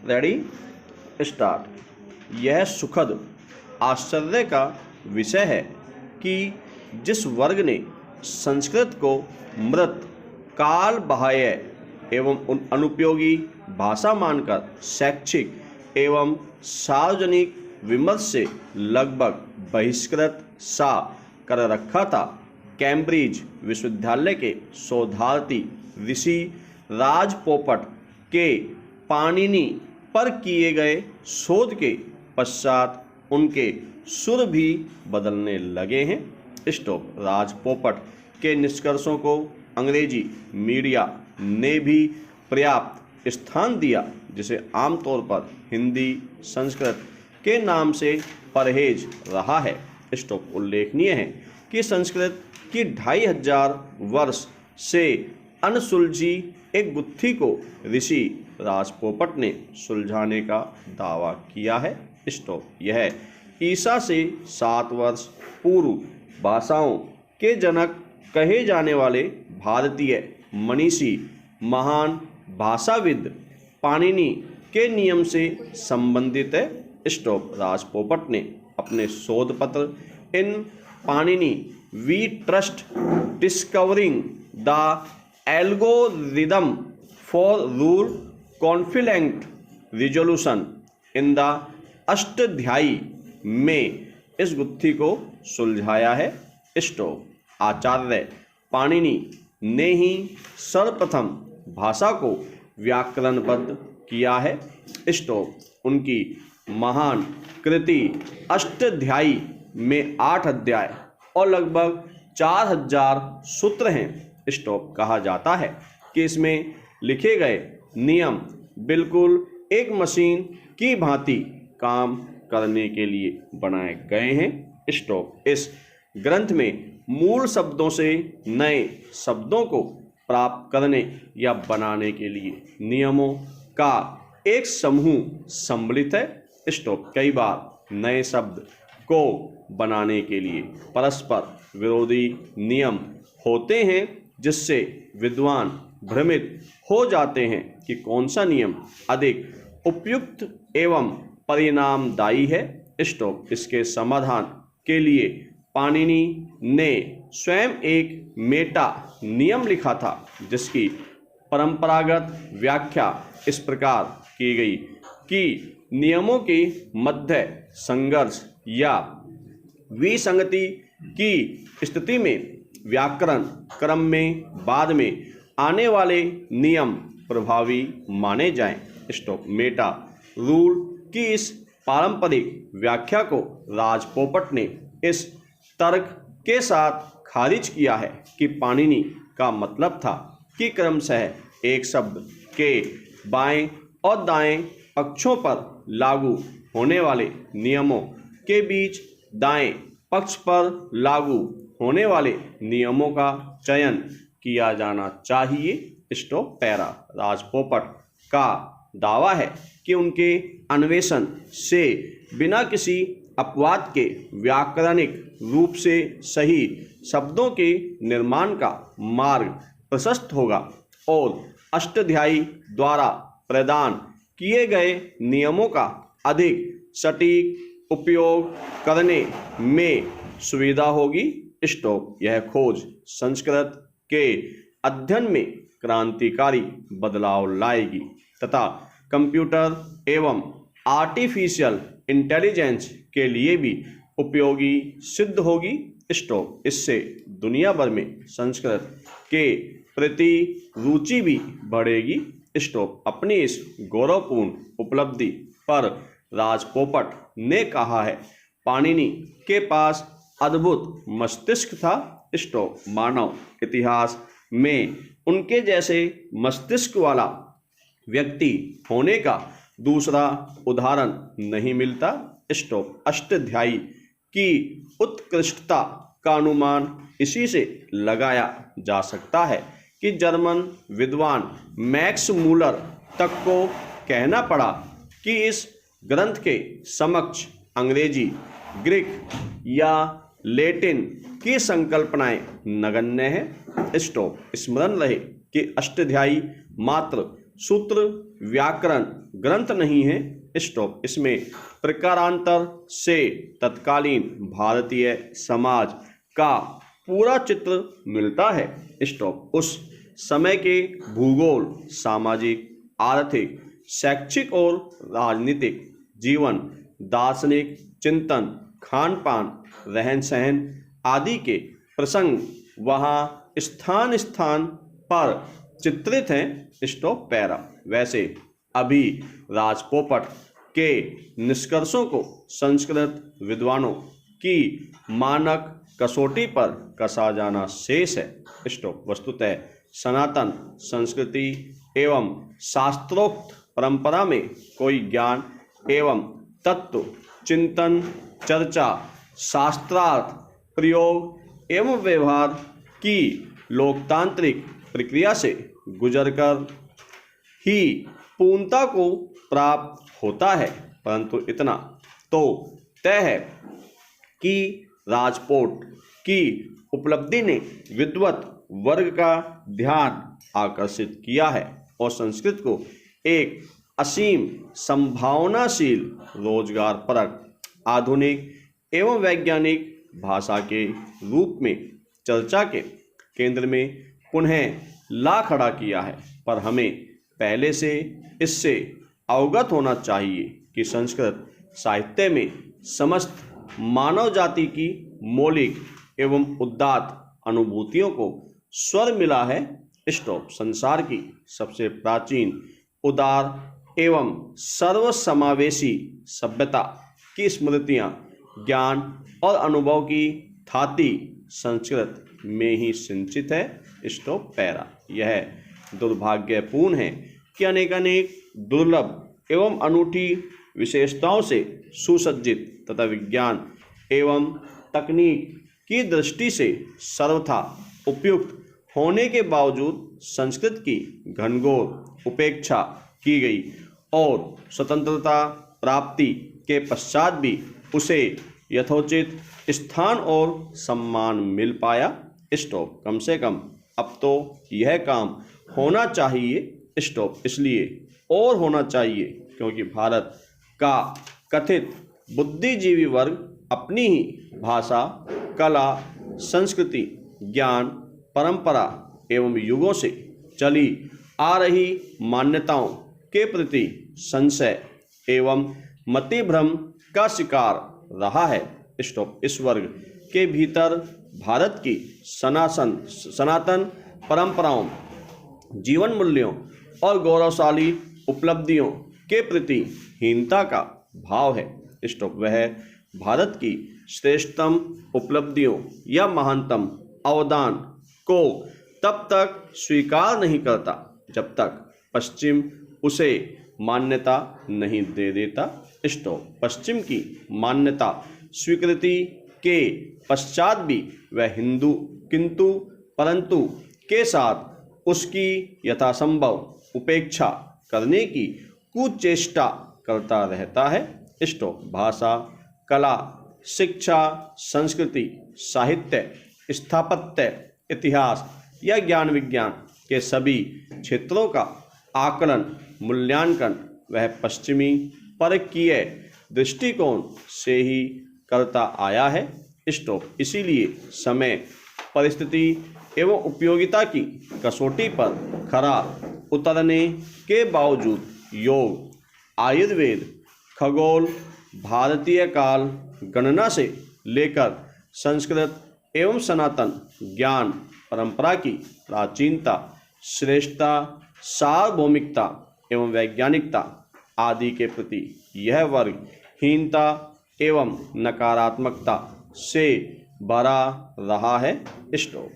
Ready start. यह सुखद आश्चर्य का विषय है कि जिस वर्ग ने संस्कृत को मृत, काल बाह्य एवं अनुपयोगी भाषा मानकर शैक्षिक एवं सार्वजनिक विमर्श से लगभग बहिष्कृत सा कर रखा था, कैम्ब्रिज विश्वविद्यालय के शोधार्थी ऋषि राजपोपट के पाणिनि पर किए गए शोध के पश्चात उनके सुर भी बदलने लगे हैं। स्टॉप। राजपोपट के निष्कर्षों को अंग्रेजी मीडिया ने भी पर्याप्त स्थान दिया, जिसे आमतौर पर हिंदी संस्कृत के नाम से परहेज रहा है। स्टॉप। उल्लेखनीय है कि संस्कृत की 2500 वर्ष से अनसुलझी एक गुत्थी को ऋषि राजपोपट ने सुलझाने का दावा किया है। स्टॉप। यह ईसा से 7 वर्ष पूर्व भाषाओं के जनक कहे जाने वाले भारतीय मनीषी महान भाषाविद पाणिनि के नियम से संबंधित है। स्टॉप। राजपोपट ने अपने शोध पत्र in Panini we trust discovering the algorithm for rule conflict resolution in the Ashtadhyayi में इस गुत्थी को सुलझाया है। स्टॉप। आचार्य पाणिनि ने ही सर्वप्रथम भाषा को व्याकरणबद्ध किया है। स्टॉप। उनकी महान कृति अष्टाध्यायी में 8 अध्याय और लगभग 4000 सूत्र हैं। स्टॉप। कहा जाता है कि इसमें लिखे गए नियम बिल्कुल एक मशीन की भांति काम करने के लिए बनाए गए हैं। स्टॉप। इस ग्रंथ में मूल शब्दों से नए शब्दों को प्राप्त करने या बनाने के लिए नियमों का एक समूह सम्मिलित है। स्टॉप। कई बार नए शब्द को बनाने के लिए परस्पर विरोधी नियम होते हैं, जिससे विद्वान भ्रमित हो जाते हैं कि कौन सा नियम अधिक उपयुक्त एवं परिणामदायी है। स्टॉप। इसके समाधान के लिए पाणिनि ने स्वयं एक मेटा नियम लिखा था, जिसकी परंपरागत व्याख्या इस प्रकार की गई कि नियमों के मध्य संघर्ष या विसंगति की स्थिति में व्याकरण क्रम में बाद में आने वाले नियम प्रभावी माने जाएं। स्टॉप। मेटा रूल की इस पारंपरिक व्याख्या को राजपोपट ने इस तर्क के साथ खारिज किया है कि पाणिनि का मतलब था कि क्रमशः एक शब्द के बाएं और दाएं पक्षों पर लागू होने वाले नियमों के बीच दाएं पक्ष पर लागू होने वाले नियमों का चयन किया जाना चाहिए। स्टॉप। पैरा। राजपोपट का दावा है कि उनके अन्वेषण से बिना किसी अपवाद के व्याकरणिक रूप से सही शब्दों के निर्माण का मार्ग प्रशस्त होगा और अष्टाध्यायी द्वारा प्रदान किए गए नियमों का अधिक सटीक उपयोग करने में सुविधा होगी। स्टॉप। यह खोज संस्कृत के अध्ययन में क्रांतिकारी बदलाव लाएगी तथा कंप्यूटर एवं आर्टिफिशियल इंटेलिजेंस के लिए भी उपयोगी सिद्ध होगी। स्टॉप। इससे दुनिया भर में संस्कृत के प्रति रुचि भी बढ़ेगी। स्टॉप। अपनी इस गौरवपूर्ण उपलब्धि पर राजपोपट ने कहा है, पाणिनि के पास अद्भुत मस्तिष्क था। स्टॉप। मानव इतिहास में उनके जैसे मस्तिष्क वाला व्यक्ति होने का दूसरा उदाहरण नहीं मिलता। स्टॉप। अष्टाध्यायी की उत्कृष्टता का अनुमान इसी से लगाया जा सकता है कि जर्मन विद्वान मैक्स मूलर तक को कहना पड़ा कि इस ग्रंथ के समक्ष अंग्रेजी, ग्रीक या लैटिन की संकल्पनाएं नगण्य हैं। स्टॉप। स्मरण रहे कि अष्टाध्यायी मात्र सूत्र, व्याकरण, ग्रंथ नहीं है। स्टॉप। इसमें प्रकारांतर से तत्कालीन भारतीय समाज का पूरा चित्र मिलता है। स्टॉप। उस समय के भूगोल, सामाजिक, आर्थिक, शैक्षिक और राजनीतिक जीवन, दार्शनिक चिंतन, खान पान, रहन सहन आदि के प्रसंग वहाँ स्थान स्थान पर चित्रित हैं। Stop para. वैसे अभी राजपोपट के निष्कर्षों को संस्कृत विद्वानों की मानक कसौटी पर कसा जाना शेष है। स्टॉप। वस्तुतः सनातन संस्कृति एवं शास्त्रोक्त परंपरा में कोई ज्ञान एवं तत्व चिंतन, चर्चा, शास्त्रार्थ, प्रयोग एवं व्यवहार की लोकतांत्रिक प्रक्रिया से गुजरकर ही पूर्णता को प्राप्त होता है। परंतु इतना तो तय है कि राजकोट की उपलब्धि ने विद्वत वर्ग का ध्यान आकर्षित किया है और संस्कृत को एक असीम संभावनाशील, रोजगार परक, आधुनिक एवं वैज्ञानिक भाषा के रूप में चर्चा के केंद्र में पुनः ला खड़ा किया है। पर हमें पहले से इससे अवगत होना चाहिए कि संस्कृत साहित्य में समस्त मानव जाति की मौलिक एवं उदात्त अनुभूतियों को स्वर मिला है। स्टॉप। संसार की सबसे प्राचीन, उदार एवं सर्वसमावेशी सभ्यता की स्मृतियाँ, ज्ञान और अनुभव की थाती संस्कृत में ही सिंचित है। Stop para. यह दुर्भाग्यपूर्ण है कि अनेकानेक दुर्लभ एवं अनूठी विशेषताओं से सुसज्जित तथा विज्ञान एवं तकनीक की दृष्टि से सर्वथा उपयुक्त होने के बावजूद संस्कृत की घनघोर उपेक्षा की गई और स्वतंत्रता प्राप्ति के पश्चात भी उसे यथोचित स्थान और सम्मान मिल पाया। स्टॉप। कम से कम अब तो यह काम होना चाहिए। स्टॉप। इसलिए और होना चाहिए क्योंकि भारत का कथित बुद्धिजीवी वर्ग अपनी ही भाषा, कला, संस्कृति, ज्ञान, परंपरा एवं युगों से चली आ रही मान्यताओं के प्रति संशय एवं मतिभ्रम का शिकार रहा है। स्टॉप। इस वर्ग के भीतर भारत की सनातन परंपराओं, जीवन मूल्यों और गौरवशाली उपलब्धियों के प्रति हीनता का भाव है। स्टॉप। वह भारत की श्रेष्ठतम उपलब्धियों या महानतम अवदान को तब तक स्वीकार नहीं करता जब तक पश्चिम उसे मान्यता नहीं दे देता। स्टॉप। पश्चिम की मान्यता स्वीकृति के पश्चात भी वह हिंदू किंतु परंतु के साथ उसकी यथासंभव उपेक्षा करने की कुचेष्टा करता रहता है। स्टॉप। भाषा, कला, शिक्षा, संस्कृति, साहित्य, स्थापत्य, इतिहास या ज्ञान विज्ञान के सभी क्षेत्रों का आकलन, मूल्यांकन वह पश्चिमी परकीय दृष्टिकोण से ही करता आया है। स्टॉप। इसीलिए समय, परिस्थिति एवं उपयोगिता की कसौटी पर खरा उतरने के बावजूद योग, आयुर्वेद, खगोल, भारतीय काल गणना से लेकर संस्कृत एवं सनातन ज्ञान परंपरा की प्राचीनता, श्रेष्ठता, सार्वभौमिकता एवं वैज्ञानिकता आदि के प्रति यह वर्ग हीनता एवं नकारात्मकता से भरा रहा है। स्टॉप।